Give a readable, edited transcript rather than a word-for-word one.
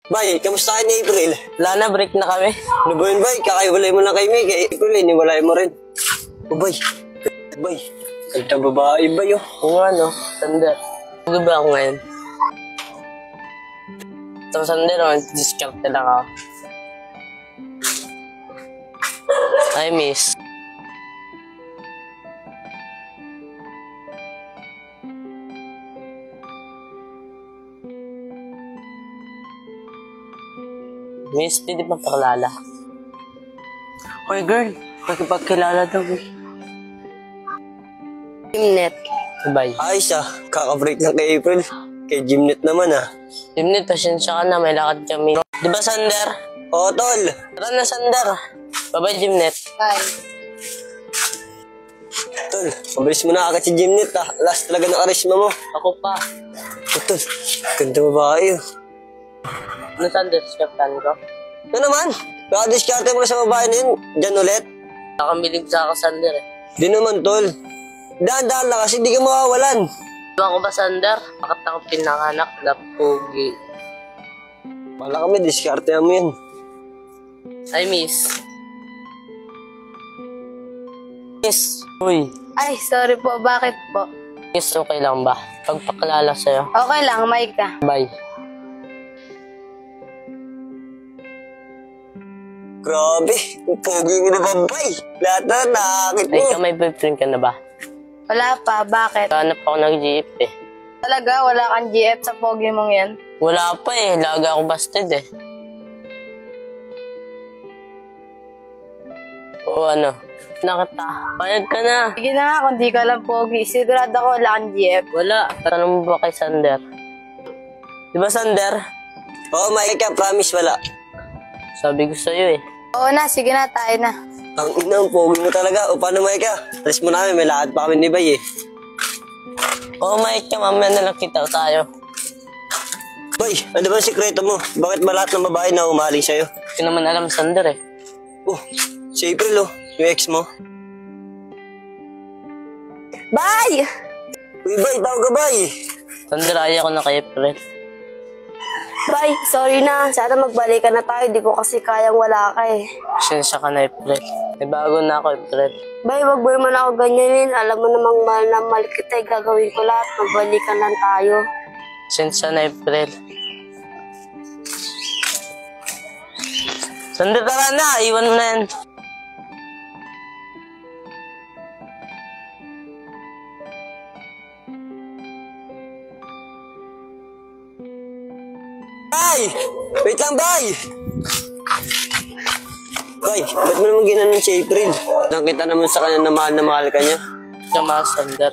Bay, kamusta kayo ni April? Wala na, break na kami. Ano ba yun, Bay? Kakaiwalay mo lang kay May. Kay April, iniwalay mo rin. O, Bay. Bay. Ganda babae, Bay, oh. Oo nga, no? Sander. Huwag ba ako ngayon? So, Sander, discount lang ako. I miss. Miss, pwede pa pakilala. Oy, girl. Pagkipagkilala daw, eh. Gymnet. Bye. Ayos ah, kakabreak lang kay April. Kay Gymnet naman ah. Gymnet, pasensya ka na. May lakad kami. Di ba, Sander? Oo, tol. Tara na, Sander. Bye-bye, Gymnet. Bye. Tol, mabilis mo na agad si Gymnet ah. Last talaga ng karisma mo. Ako pa. O, tol, ganda babae oh. Ano, Sander? Skaptan ko? Ano naman? Baka diskarte mo na sa babae na yun. Diyan ulit. Nakamilig sa ako, Sander, eh. Di naman, tol. Daan-daan lang kasi di ka mawawalan. Diba ako ba, Sander? Bakit ako pinanganak na pogi? Wala kami, diskarte mo yun. I miss. Miss. Uy. Ay, sorry po. Bakit po? Miss, okay lang ba? Pagpakilala sa'yo. Okay lang, may ka. Bye. Grabe, ang pogi mo na babay. Lahat na nakakit mo. Ay, ka may boyfriend ka na ba? Wala pa. Bakit? Hanap ako nag-GF eh. Talaga, wala kang GF sa pogi mong yan? Wala pa eh. Laga ako busted eh. O ano? Nakita. Payag ka na. Sige na nga, kung di ka lang pogi. Sigurado ako wala kang GF. Wala. Tanong mo ba kay Sander? Di ba, Sander? Oo, Maika, promise wala. Sabi ko sa'yo eh. Oo na, sige na, tayo na. Ang ina, ang pogi mo talaga. O paano, Maika? Alis mo namin, may lakad pa kami ni Bay eh. Oo, Mike, mamaya na lang kita tayo. Bay, ano ba ang sikreto mo? Bakit ba lahat ng babae na umaling sa'yo? Hindi naman alam, Sander eh. Oh, si April oh, yung ex mo. Bye! Uy, Bay, tawag ka, Bay. Sander, ayaw ko na kay April. Bye, sorry na. Sana magbalikan na tayo. Di ko kasi kayang wala ka eh. Pasensya ka na, April. May bago na ako, April. Bye, wag mo naman ako ganyanin. Alam mo namang mahal na mahal kita. Gagawin ko lahat. Magbalikan lang tayo. Pasensya na, April. Sander, tara na. Iwan mo na yan. Bay! Wait lang, Bay! Bay, ba't mo naman ginanon si April? Nakita naman sa kanya na mahal ka niya. Siya mga Sander.